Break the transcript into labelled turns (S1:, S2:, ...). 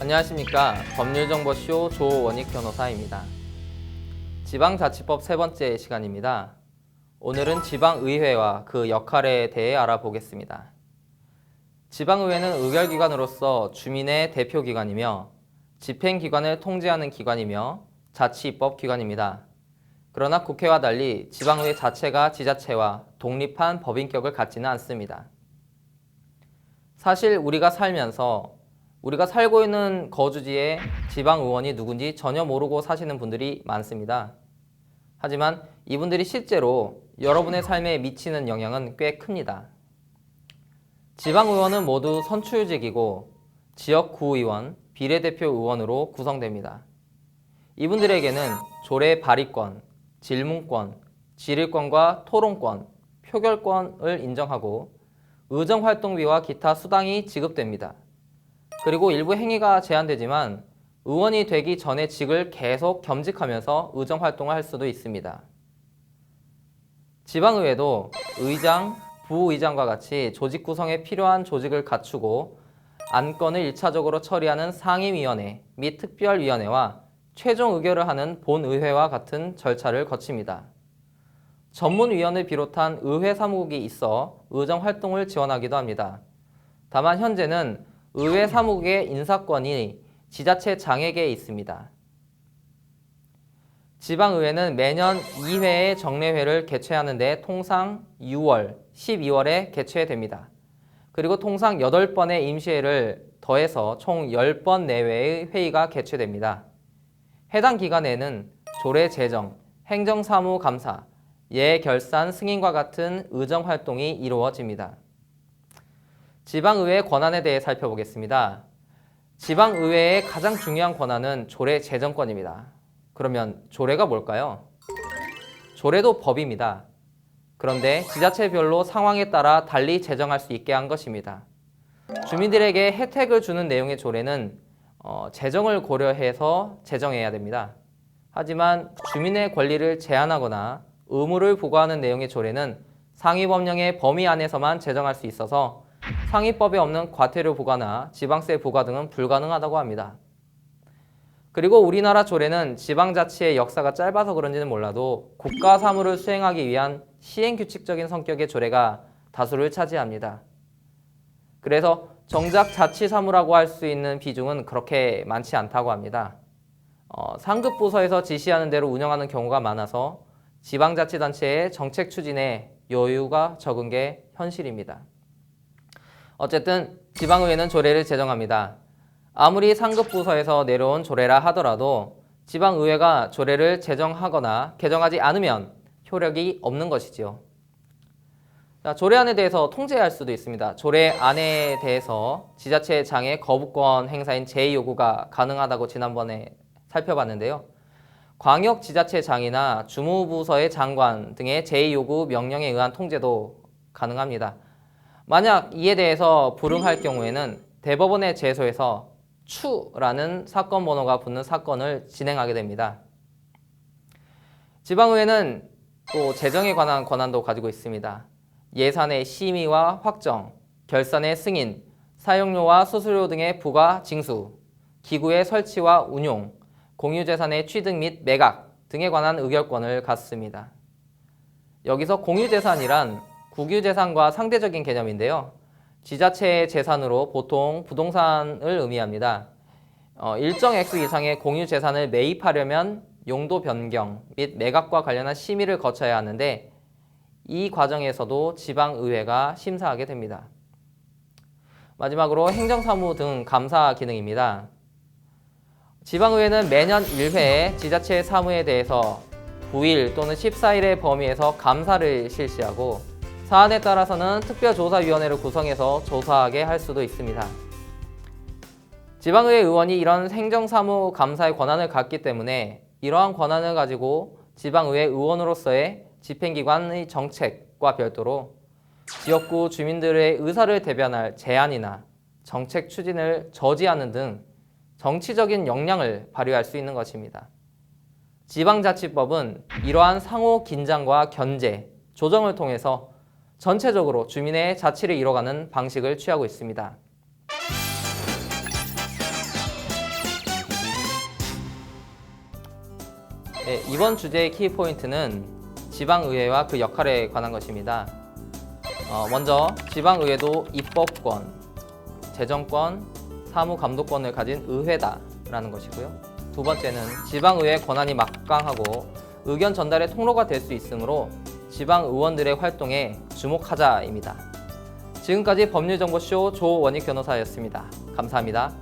S1: 안녕하십니까. 법률정보쇼 조원익 변호사입니다. 지방자치법 세 번째 시간입니다. 오늘은 지방의회와 그 역할에 대해 알아보겠습니다. 지방의회는 의결기관으로서 주민의 대표기관이며 집행기관을 통제하는 기관이며 자치입법기관입니다. 그러나 국회와 달리 지방의회 자체가 지자체와 독립한 법인격을 갖지는 않습니다. 사실 우리가 살고 있는 거주지에 지방의원이 누군지 전혀 모르고 사시는 분들이 많습니다. 하지만 이분들이 실제로 여러분의 삶에 미치는 영향은 꽤 큽니다. 지방의원은 모두 선출직이고 지역구의원, 비례대표 의원으로 구성됩니다. 이분들에게는 조례 발의권, 질문권, 질의권과 토론권, 표결권을 인정하고 의정활동비와 기타 수당이 지급됩니다. 그리고 일부 행위가 제한되지만 의원이 되기 전에 직을 계속 겸직하면서 의정활동을 할 수도 있습니다. 지방의회도 의장, 부의장과 같이 조직 구성에 필요한 조직을 갖추고 안건을 1차적으로 처리하는 상임위원회 및 특별위원회와 최종 의결을 하는 본의회와 같은 절차를 거칩니다. 전문위원을 비롯한 의회 사무국이 있어 의정활동을 지원하기도 합니다. 다만 현재는 의회 사무국의 인사권이 지자체장에게 있습니다. 지방의회는 매년 2회의 정례회를 개최하는데 통상 6월, 12월에 개최됩니다. 그리고 통상 8번의 임시회를 더해서 총 10번 내외의 회의가 개최됩니다. 해당 기간에는 조례 제정, 행정사무 감사, 예결산 승인과 같은 의정활동이 이루어집니다. 지방의회의 권한에 대해 살펴보겠습니다. 지방의회의 가장 중요한 권한은 조례 제정권입니다. 그러면 조례가 뭘까요? 조례도 법입니다. 그런데 지자체별로 상황에 따라 달리 제정할 수 있게 한 것입니다. 주민들에게 혜택을 주는 내용의 조례는 재정을 고려해서 제정해야 됩니다. 하지만 주민의 권리를 제한하거나 의무를 부과하는 내용의 조례는 상위법령의 범위 안에서만 제정할 수 있어서 상위법에 없는 과태료 부과나 지방세 부과 등은 불가능하다고 합니다. 그리고 우리나라 조례는 지방자치의 역사가 짧아서 그런지는 몰라도 국가 사무를 수행하기 위한 시행규칙적인 성격의 조례가 다수를 차지합니다. 그래서 정작 자치사무라고 할 수 있는 비중은 그렇게 많지 않다고 합니다. 상급 부서에서 지시하는 대로 운영하는 경우가 많아서 지방자치단체의 정책 추진에 여유가 적은 게 현실입니다. 어쨌든 지방의회는 조례를 제정합니다. 아무리 상급 부서에서 내려온 조례라 하더라도 지방의회가 조례를 제정하거나 개정하지 않으면 효력이 없는 것이지요. 조례안에 대해서 통제할 수도 있습니다. 조례안에 대해서 지자체장의 거부권 행사인 제2요구가 가능하다고 지난번에 살펴봤는데요. 광역지자체장이나 주무부서의 장관 등의 제2요구 명령에 의한 통제도 가능합니다. 만약 이에 대해서 불응할 경우에는 대법원에 제소해서 추라는 사건 번호가 붙는 사건을 진행하게 됩니다. 지방의회는 또 재정에 관한 권한도 가지고 있습니다. 예산의 심의와 확정, 결산의 승인, 사용료와 수수료 등의 부과 징수, 기구의 설치와 운용, 공유재산의 취득 및 매각 등에 관한 의결권을 갖습니다. 여기서 공유재산이란 국유재산과 상대적인 개념인데요. 지자체의 재산으로 보통 부동산을 의미합니다. 일정 액수 이상의 공유재산을 매입하려면 용도 변경 및 매각과 관련한 심의를 거쳐야 하는데 이 과정에서도 지방의회가 심사하게 됩니다. 마지막으로 행정사무 등 감사 기능입니다. 지방의회는 매년 1회 지자체 사무에 대해서 9일 또는 14일의 범위에서 감사를 실시하고 사안에 따라서는 특별조사위원회를 구성해서 조사하게 할 수도 있습니다. 지방의회 의원이 이런 행정사무 감사의 권한을 갖기 때문에 이러한 권한을 가지고 지방의회 의원으로서의 집행기관의 정책과 별도로 지역구 주민들의 의사를 대변할 제안이나 정책 추진을 저지하는 등 정치적인 역량을 발휘할 수 있는 것입니다. 지방자치법은 이러한 상호 긴장과 견제, 조정을 통해서 전체적으로 주민의 자치를 이뤄가는 방식을 취하고 있습니다. 네, 이번 주제의 키포인트는 지방의회와 그 역할에 관한 것입니다. 먼저 지방의회도 입법권, 재정권, 사무감독권을 가진 의회다라는 것이고요. 두 번째는 지방의회 권한이 막강하고 의견 전달의 통로가 될 수 있으므로 지방의원들의 활동에 주목하자입니다. 지금까지 법률정보쇼 조원익 변호사였습니다. 감사합니다.